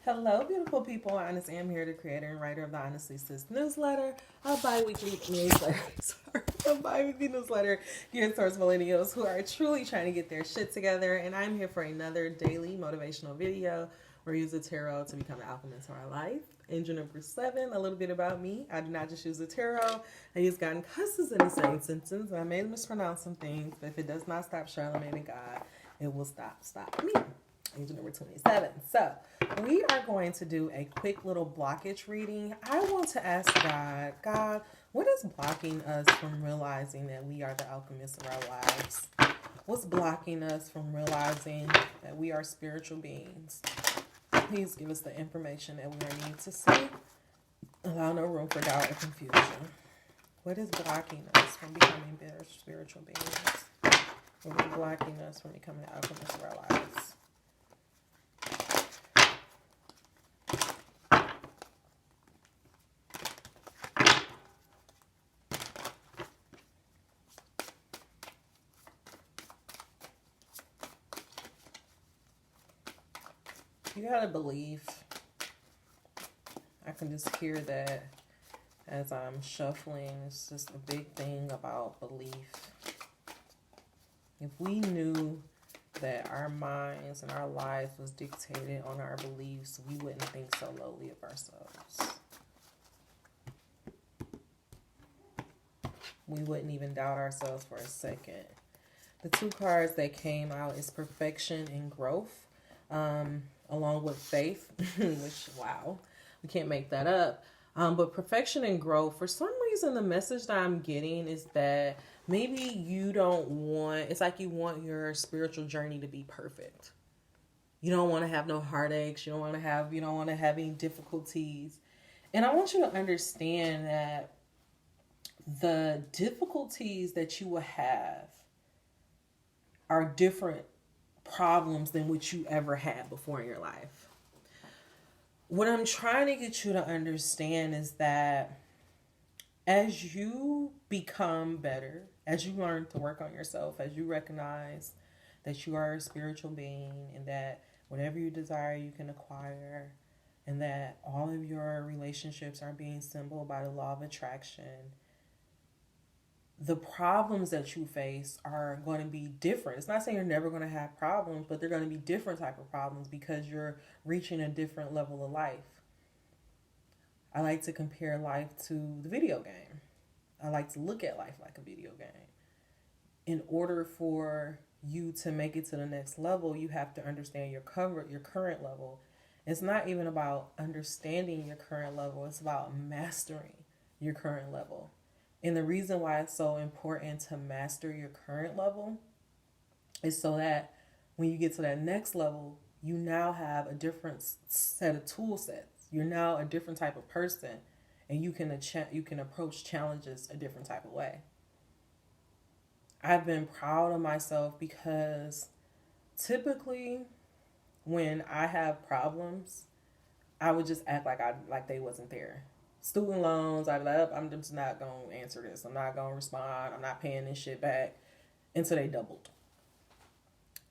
Hello, beautiful people. Honest Am here, the creator and writer of the Honestly Sis newsletter, a bi-weekly newsletter. A bi-weekly newsletter geared towards millennials who are truly trying to get their shit together. And I'm here for another daily motivational video where we use the tarot to become the alchemist of our life. Engine number 7, a little bit about me. I do not just use the tarot. I use God and cusses in the same sentence. And I may mispronounce some things, but if it does not stop Charlamagne and God, it will stop me. Angel number 27. So we are going to do a quick little blockage reading. I want to ask God, what is blocking us from realizing that we are the alchemists of our lives? What's blocking us from realizing that we are spiritual beings? Please give us the information that we are need to see. Allow no room for doubt or confusion. What is blocking us from becoming better spiritual beings? What is blocking us from becoming the alchemists of our lives? You gotta believe. I can just hear that as I'm shuffling. It's just a big thing about belief. If we knew that our minds and our lives was dictated on our beliefs, we wouldn't think so lowly of ourselves. We wouldn't even doubt ourselves for a second. The two cards that came out is perfection and growth. Along with faith, which, wow, we can't make that up. But perfection and growth, for some reason, the message that I'm getting is that maybe you don't want, it's like you want your spiritual journey to be perfect. You don't want to have no heartaches. You don't want to have any difficulties. And I want you to understand that the difficulties that you will have are different problems than what you ever had before in your life. What I'm trying to get you to understand is that as you become better, as you learn to work on yourself, as you recognize that you are a spiritual being and that whatever you desire you can acquire, and that all of your relationships are being symbolized by the law of attraction, the problems that you face are going to be different. It's not saying you're never going to have problems, but they're going to be different type of problems because you're reaching a different level of life. I like to compare life to the video game. I like to look at life like a video game. In order for you to make it to the next level, you have to understand your current level. It's not even about understanding your current level. It's about mastering your current level. And the reason why it's so important to master your current level is so that when you get to that next level, you now have a different set of tool sets. You're now a different type of person, and you can approach challenges a different type of way. I've been proud of myself because typically when I have problems, I would just act like they wasn't there. Student loans, I'm just not going to answer this. I'm not going to respond. I'm not paying this shit back until they doubled.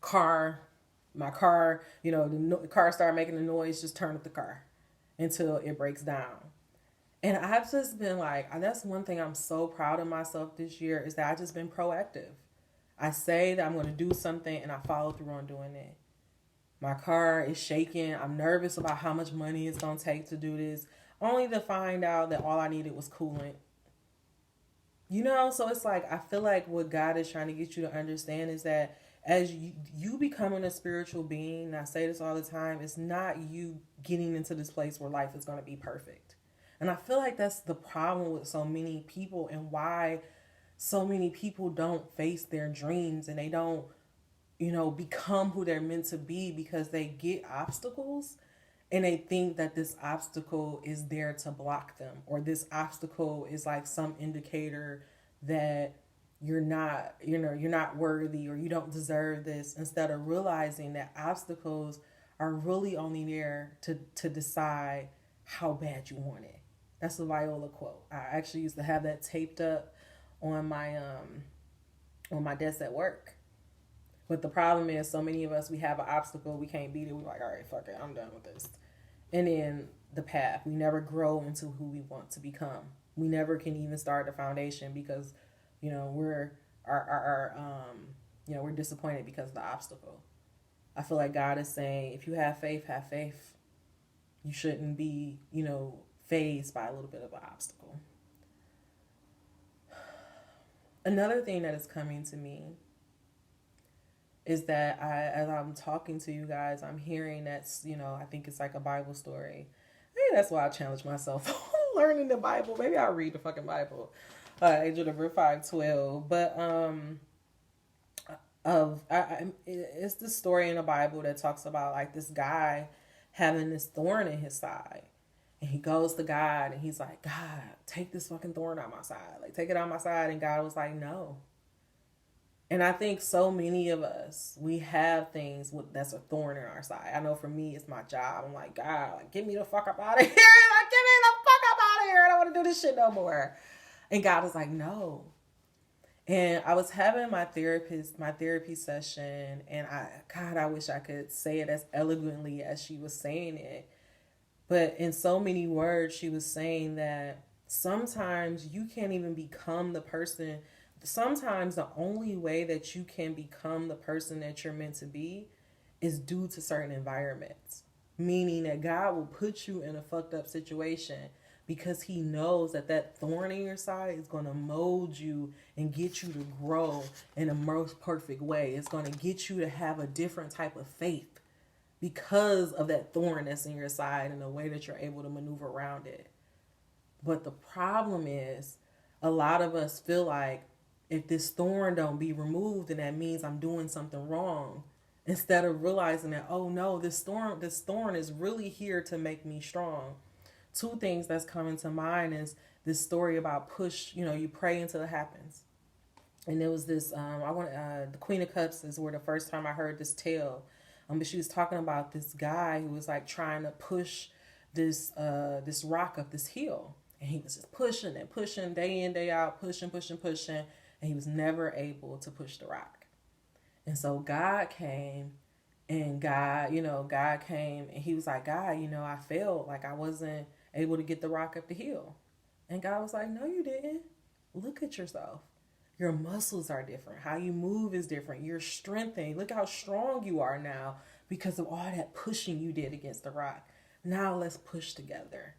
My car, the car started making a noise, just turn up the car until it breaks down. And I've just been like, that's one thing I'm so proud of myself this year is that I've just been proactive. I say that I'm going to do something and I follow through on doing it. My car is shaking. I'm nervous about how much money it's going to take to do this, only to find out that all I needed was coolant. So it's like, I feel like what God is trying to get you to understand is that as you becoming a spiritual being, and I say this all the time, it's not you getting into this place where life is going to be perfect. And I feel like that's the problem with so many people and why so many people don't face their dreams and they don't, become who they're meant to be, because they get obstacles and they think that this obstacle is there to block them, or this obstacle is like some indicator that you're not worthy or you don't deserve this, instead of realizing that obstacles are really only there to decide how bad you want it. That's a Viola quote. I actually used to have that taped up on my desk at work. But the problem is, so many of us, we have an obstacle, we can't beat it. We're like, all right, fuck it, I'm done with this. And then the path. We never grow into who we want to become. We never can even start the foundation because, we're we're disappointed because of the obstacle. I feel like God is saying, if you have faith, have faith. You shouldn't be, fazed by a little bit of an obstacle. Another thing that is coming to me is that as I'm talking to you guys, I'm hearing that's, I think it's like a Bible story. Maybe that's why I challenge myself learning the Bible. Maybe I'll read the fucking Bible. Angel number 512. But it's the story in the Bible that talks about like this guy having this thorn in his side. And he goes to God and he's like, God, take this fucking thorn out my side. Like, take it out my side. And God was like, no. And I think so many of us, we have things that's a thorn in our side. I know for me, it's my job. I'm like, God, like, get me the fuck up out of here. Like, get me the fuck up out of here. I don't want to do this shit no more. And God was like, no. And I was having my therapy session, and I wish I could say it as eloquently as she was saying it. But in so many words, she was saying that sometimes you can't even become the person. Sometimes the only way that you can become the person that you're meant to be is due to certain environments. Meaning that God will put you in a fucked up situation because he knows that thorn in your side is going to mold you and get you to grow in a most perfect way. It's going to get you to have a different type of faith because of that thorn that's in your side and the way that you're able to maneuver around it. But the problem is, a lot of us feel like if this thorn don't be removed, then that means I'm doing something wrong. Instead of realizing that, oh no, this thorn is really here to make me strong. Two things that's coming to mind is this story about push, you pray until it happens. And there was this, the Queen of Cups is where the first time I heard this tale. But she was talking about this guy who was like trying to push this rock up this hill. And he was just pushing and pushing day in, day out, pushing. And he was never able to push the rock. And so God came and God came and he was like, God, I failed. Like I wasn't able to get the rock up the hill. And God was like, no, you didn't. Look at yourself. Your muscles are different. How you move is different. You're strengthening. Look how strong you are now because of all that pushing you did against the rock. Now let's push together.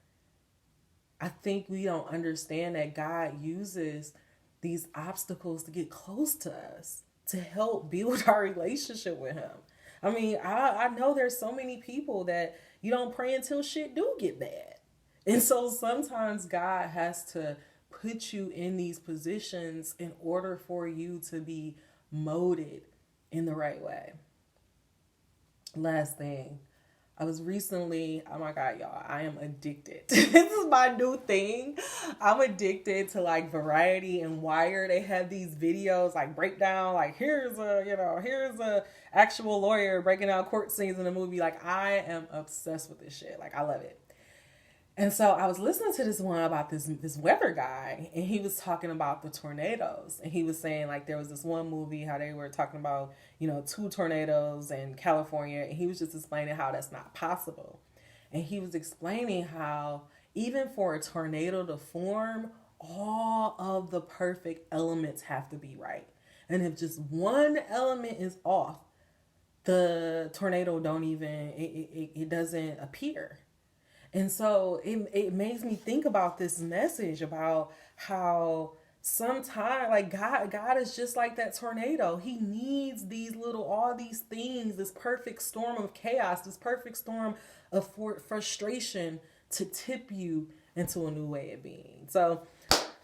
I think we don't understand that God uses these obstacles to get close to us, to help build our relationship with him. I mean, I know there's so many people that you don't pray until shit do get bad. And so sometimes God has to put you in these positions in order for you to be molded in the right way. Last thing, I was recently, oh my God, y'all, I am addicted. This is my new thing. I'm addicted to like Variety and Wire. They have these videos like breakdown, like here's a actual lawyer breaking down court scenes in a movie. Like I am obsessed with this shit. Like I love it. And so I was listening to this one about this weather guy, and he was talking about the tornadoes. And he was saying like there was this one movie how they were talking about, 2 tornadoes in California. And he was just explaining how that's not possible. And he was explaining how even for a tornado to form, all of the perfect elements have to be right. And if just one element is off, the tornado it doesn't appear. And so it makes me think about this message about how sometimes like God is just like that tornado. He needs all these things, this perfect storm of chaos, this perfect storm of frustration to tip you into a new way of being. So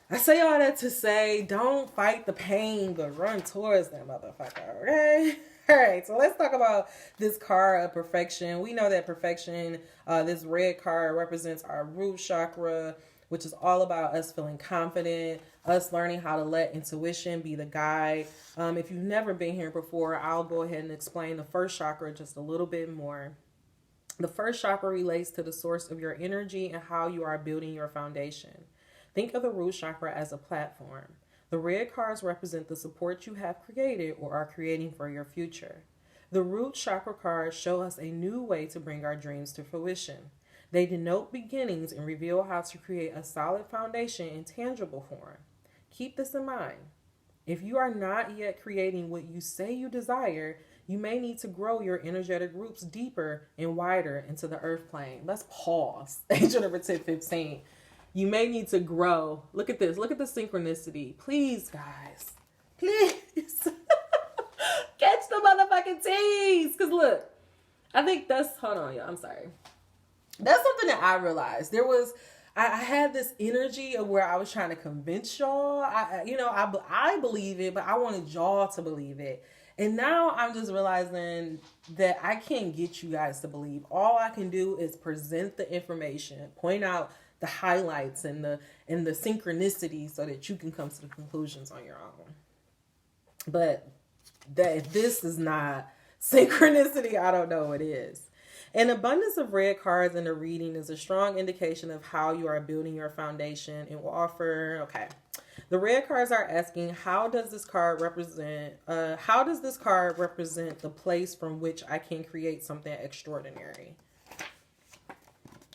I say all that to say, don't fight the pain, but run towards that motherfucker, okay? All right, so let's talk about this card of perfection. We know that perfection, this red card represents our root chakra, which is all about us feeling confident, us learning how to let intuition be the guide. If you've never been here before, I'll go ahead and explain the first chakra just a little bit more. The first chakra relates to the source of your energy and how you are building your foundation. Think of the root chakra as a platform. The red cards represent the support you have created or are creating for your future. The root chakra cards show us a new way to bring our dreams to fruition. They denote beginnings and reveal how to create a solid foundation in tangible form. Keep this in mind. If you are not yet creating what you say you desire, you may need to grow your energetic roots deeper and wider into the earth plane. Let's pause. Angel number 1015. You may need to grow. Look at this. Look at the synchronicity. Please, guys. Please. Catch the motherfucking tease. Because look, I think that's, hold on, y'all. I'm sorry. That's something that I realized. I had this energy of where I was trying to convince y'all. I believe it, but I wanted y'all to believe it. And now I'm just realizing that I can't get you guys to believe. All I can do is present the information, point out the highlights and the synchronicity so that you can come to the conclusions on your own. But that if this is not synchronicity, I don't know what is. An abundance of red cards in the reading is a strong indication of how you are building your foundation and will offer, okay. The red cards are asking, how does this card represent the place from which I can create something extraordinary?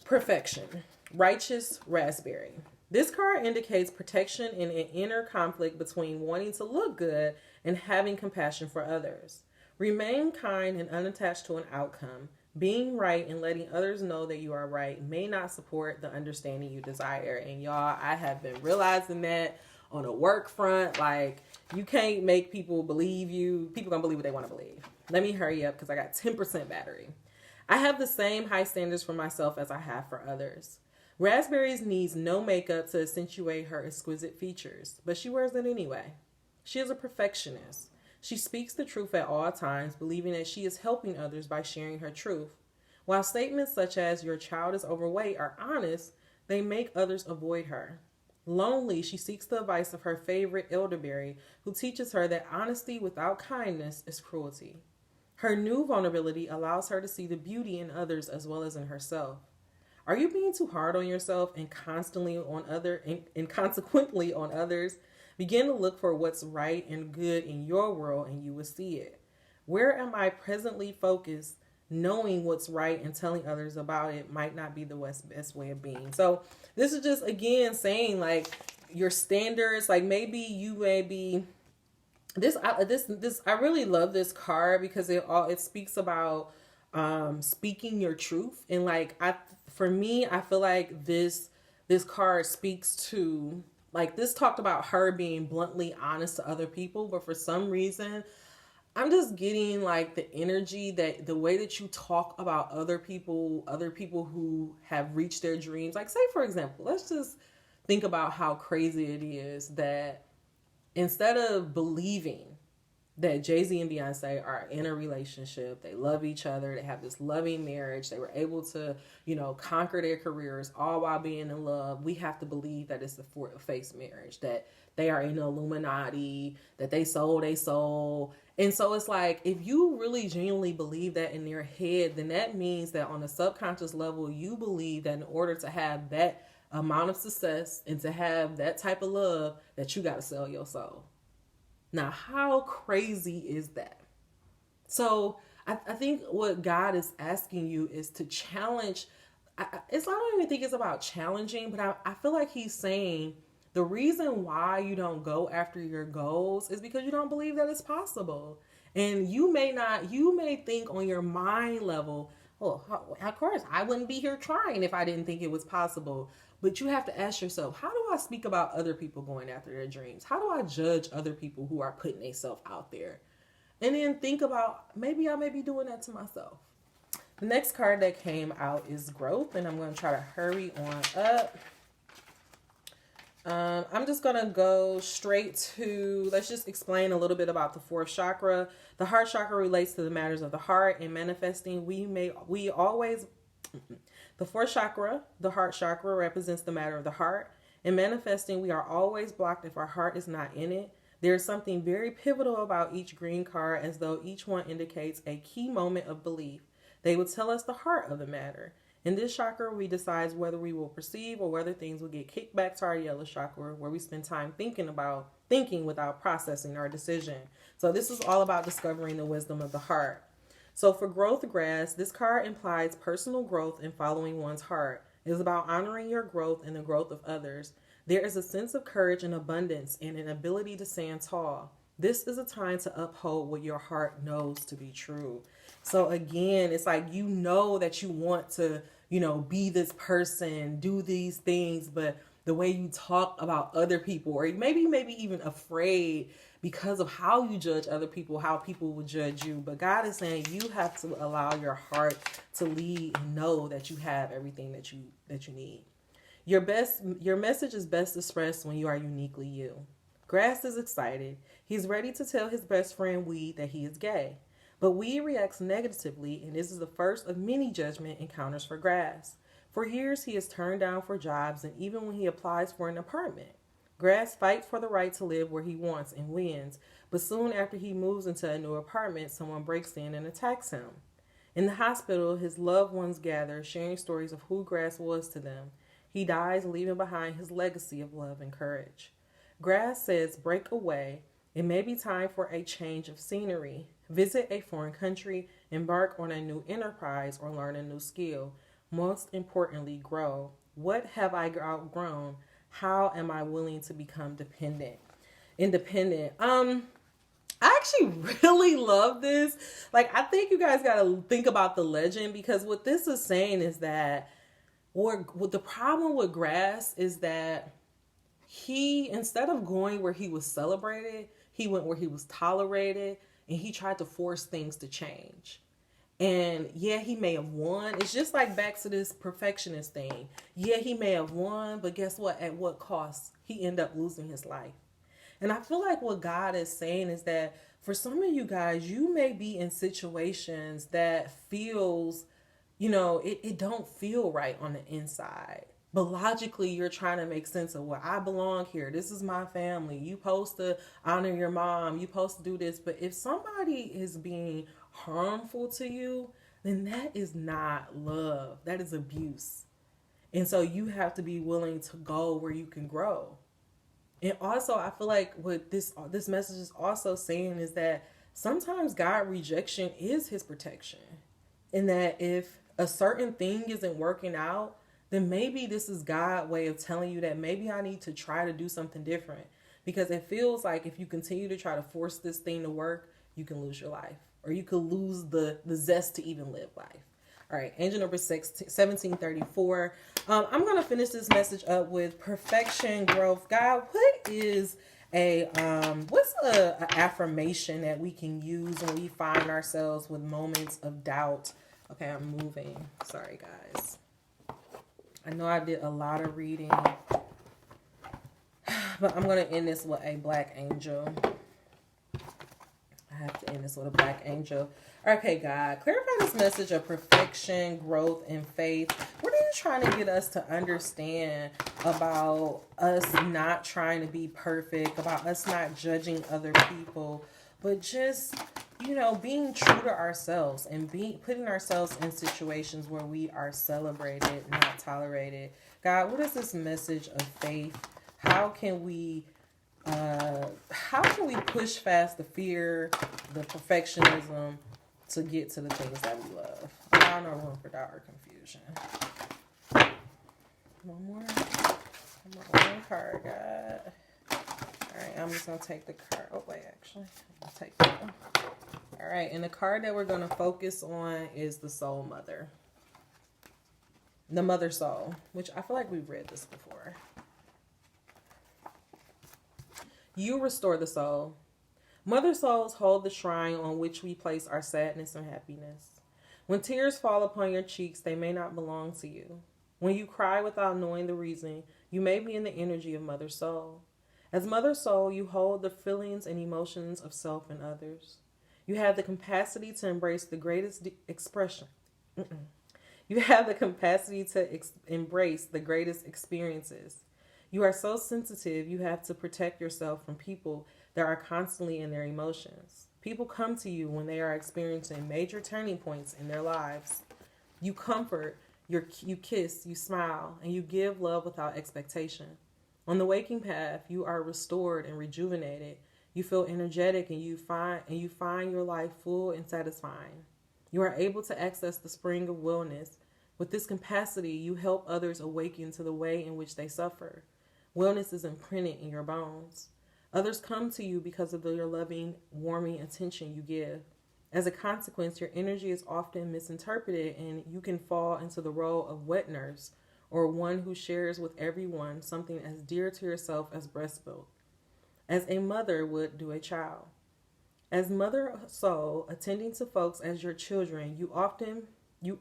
Perfection. Righteous raspberry. This card indicates protection in an inner conflict between wanting to look good and having compassion for others. Remain kind and unattached to an outcome. Being right and letting others know that you are right may not support the understanding you desire. And y'all, I have been realizing that on a work front, like, you can't make people believe you. People gonna believe what they want to believe. Let me hurry up because I got 10% battery. I have the same high standards for myself as I have for others. Raspberries needs no makeup to accentuate her exquisite features, but she wears it anyway. She is a perfectionist. She speaks the truth at all times, believing that she is helping others by sharing her truth. While statements such as your child is overweight are honest, they make others avoid her. Lonely, she seeks the advice of her favorite elderberry, who teaches her that honesty without kindness is cruelty. Her new vulnerability allows her to see the beauty in others as well as in herself. Are you being too hard on yourself and consequently on others? Begin to look for what's right and good in your world and you will see it. Where am I presently focused? Knowing what's right and telling others about it might not be the best way of being. So this is just, again, saying like your standards, like maybe you may be I really love this card because it speaks about speaking your truth. And like, I feel like this card speaks to, like, this talked about her being bluntly honest to other people, but for some reason, I'm just getting like the energy that the way that you talk about other people who have reached their dreams. Like, say, for example, let's just think about how crazy it is that instead of believing that Jay-Z and Beyonce are in a relationship, they love each other, they have this loving marriage, they were able to, conquer their careers all while being in love, we have to believe that it's a fake marriage, that they are in the Illuminati, that they sold their soul. And so it's like, if you really genuinely believe that in your head, then that means that on a subconscious level, you believe that in order to have that amount of success and to have that type of love, that you got to sell your soul. Now, how crazy is that? So I think what God is asking you is to challenge. I don't even think it's about challenging, but I feel like he's saying the reason why you don't go after your goals is because you don't believe that it's possible. And you may think on your mind level, well, of course, I wouldn't be here trying if I didn't think it was possible. But you have to ask yourself, how do I speak about other people going after their dreams? How do I judge other people who are putting themselves out there? And then think about, maybe I may be doing that to myself. The next card that came out is growth, and I'm going to try to hurry on up. I'm just going to go straight to, let's just explain a little bit about the fourth chakra. The heart chakra relates to the matters of the heart and manifesting. The fourth chakra, the heart chakra, represents the matter of the heart. In manifesting, we are always blocked if our heart is not in it. There is something very pivotal about each green card, as though each one indicates a key moment of belief. They will tell us the heart of the matter. In this chakra, we decide whether we will perceive or whether things will get kicked back to our yellow chakra, where we spend time thinking without processing our decision. So this is all about discovering the wisdom of the heart. So for growth grass, this card implies personal growth and following one's heart. It is about honoring your growth and the growth of others. There is a sense of courage and abundance and an ability to stand tall. This is a time to uphold what your heart knows to be true. So again, it's like you know that you want to, be this person, do these things, but the way you talk about other people, or maybe even afraid because of how you judge other people, how people will judge you. But God is saying you have to allow your heart to lead and know that you have everything that you need. Your message is best expressed when you are uniquely you. Grass is excited. He's ready to tell his best friend Weed that he is gay. But Weed reacts negatively, and this is the first of many judgment encounters for Grass. For years, he is turned down for jobs, and even when he applies for an apartment. Grass fights for the right to live where he wants and wins, but soon after he moves into a new apartment, someone breaks in and attacks him. In the hospital, his loved ones gather, sharing stories of who Grass was to them. He dies, leaving behind his legacy of love and courage. Grass says, break away. It may be time for a change of scenery. Visit a foreign country, embark on a new enterprise, or learn a new skill. Most importantly, grow. What have I outgrown? How am I willing to become independent? I actually really love this. Like, I think you guys got to think about the legend, because what this is saying is that what the problem with Grass is that he, instead of going where he was celebrated, he went where he was tolerated, and he tried to force things to change. And yeah, he may have won. It's just like back to this perfectionist thing. Yeah, he may have won, but guess what? At what cost? He ended up losing his life. And I feel like what God is saying is that for some of you guys, you may be in situations that feels, it don't feel right on the inside. But logically, you're trying to make sense of, well, I belong here. This is my family. You supposed to honor your mom. You supposed to do this. But if somebody is being harmful to you, then that is not love. That is abuse. And so you have to be willing to go where you can grow. And also, I feel like what this message is also saying is that sometimes God rejection is his protection. And that if a certain thing isn't working out, then maybe this is God's way of telling you that maybe I need to try to do something different. Because it feels like if you continue to try to force this thing to work, you can lose your life. Or you could lose the zest to even live life. All right, angel number 1734. I'm going to finish this message up with perfection, growth. God, what is what's a affirmation that we can use when we find ourselves with moments of doubt? Okay, I'm moving. Sorry, guys. I know I did a lot of reading, but I'm going to end this with a black angel. I have to end this with a black angel. Okay, God, clarify this message of perfection, growth, and faith. What are you trying to get us to understand about us not trying to be perfect, about us not judging other people, but just, being true to ourselves and putting ourselves in situations where we are celebrated, not tolerated? God, what is this message of faith? How can we push past the fear, the perfectionism, to get to the things that we love? Allow no room for doubt or confusion. One card, God. Alright, I'm just going to take the card. Oh, wait, actually. I'll take that one. Alright, and the card that we're going to focus on is the Soul Mother. The Mother Soul, which I feel like we've read this before. You restore the soul. Mother souls hold the shrine on which we place our sadness and happiness. When tears fall upon your cheeks, they may not belong to you. When you cry without knowing the reason, you may be in the energy of Mother Soul. As Mother Soul, you hold the feelings and emotions of self and others. You have the capacity to embrace the greatest expression. You have the capacity to embrace the greatest experiences. You are so sensitive, you have to protect yourself from people that are constantly in their emotions. People come to you when they are experiencing major turning points in their lives. You comfort, you kiss, you smile, and you give love without expectation. On the waking path, you are restored and rejuvenated. You feel energetic and you find your life full and satisfying. You are able to access the spring of wellness. With this capacity, you help others awaken to the way in which they suffer. Wellness is imprinted in your bones. Others come to you because of your loving, warming attention you give. As a consequence, your energy is often misinterpreted and you can fall into the role of wet nurse or one who shares with everyone something as dear to yourself as breast milk, as a mother would do a child. As mother soul, attending to folks as your children, you are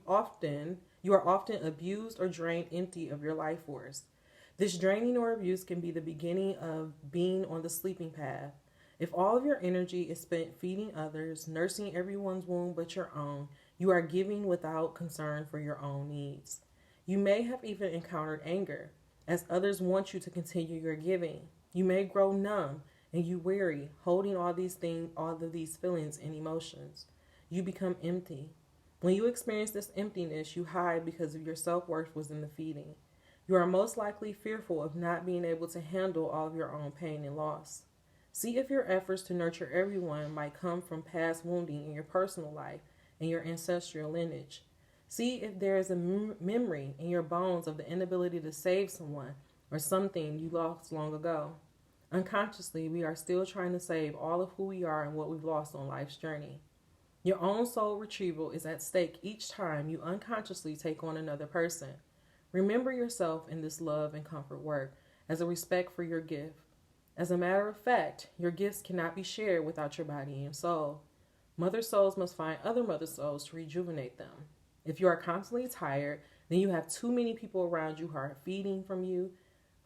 often abused or drained empty of your life force. This draining or abuse can be the beginning of being on the sleeping path. If all of your energy is spent feeding others, nursing everyone's womb but your own, you are giving without concern for your own needs. You may have even encountered anger, as others want you to continue your giving. You may grow numb and you weary, holding all of these feelings and emotions. You become empty. When you experience this emptiness, you hide because of your self-worth was in the feeding. You are most likely fearful of not being able to handle all of your own pain and loss. See if your efforts to nurture everyone might come from past wounding in your personal life and your ancestral lineage. See if there is a memory in your bones of the inability to save someone or something you lost long ago. Unconsciously, we are still trying to save all of who we are and what we've lost on life's journey. Your own soul retrieval is at stake each time you unconsciously take on another person. Remember yourself in this love and comfort work as a respect for your gift. As a matter of fact, your gifts cannot be shared without your body and soul. Mother souls must find other mother souls to rejuvenate them. If you are constantly tired, then you have too many people around you who are feeding from you,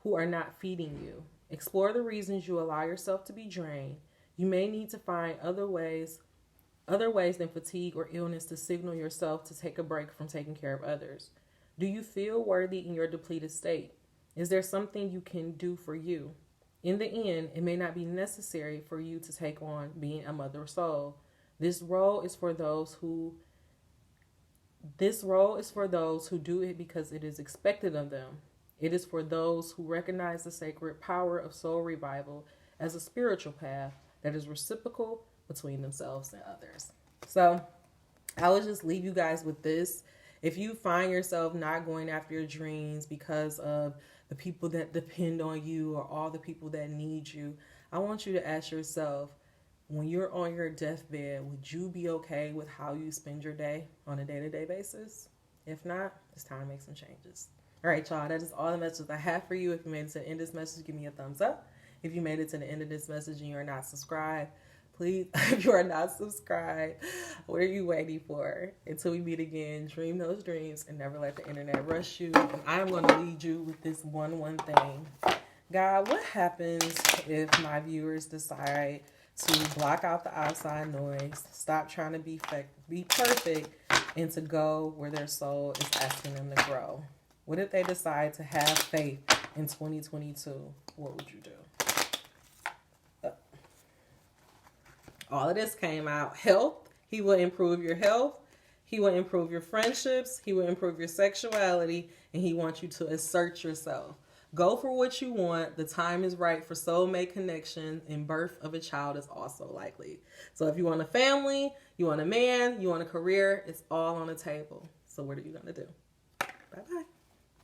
who are not feeding you. Explore the reasons you allow yourself to be drained. You may need to find other ways than fatigue or illness to signal yourself to take a break from taking care of others. Do you feel worthy in your depleted state? Is there something you can do for you? In the end, it may not be necessary for you to take on being a mother soul. This role is for those who do it because it is expected of them. It is for those who recognize the sacred power of soul revival as a spiritual path that is reciprocal between themselves and others. So I will just leave you guys with this. If you find yourself not going after your dreams because of the people that depend on you or all the people that need you, I want you to ask yourself, when you're on your deathbed, would you be okay with how you spend your day on a day-to-day basis? If not, it's time to make some changes. All right, y'all, that is all the messages I have for you. If you made it to the end of this message, give me a thumbs up. If you made it to the end of this message and you're not subscribed, please, if you are not subscribed, what are you waiting for? Until we meet again, dream those dreams and never let the internet rush you. And I'm going to lead you with this one thing. God, what happens if my viewers decide to block out the outside noise, stop trying to be perfect, and to go where their soul is asking them to grow? What if they decide to have faith in 2022? What would you do? All of this came out. Health. He will improve your health. He will improve your friendships. He will improve your sexuality. And he wants you to assert yourself. Go for what you want. The time is right for soulmate connection, and birth of a child is also likely. So if you want a family, you want a man, you want a career, it's all on the table. So what are you going to do? Bye-bye.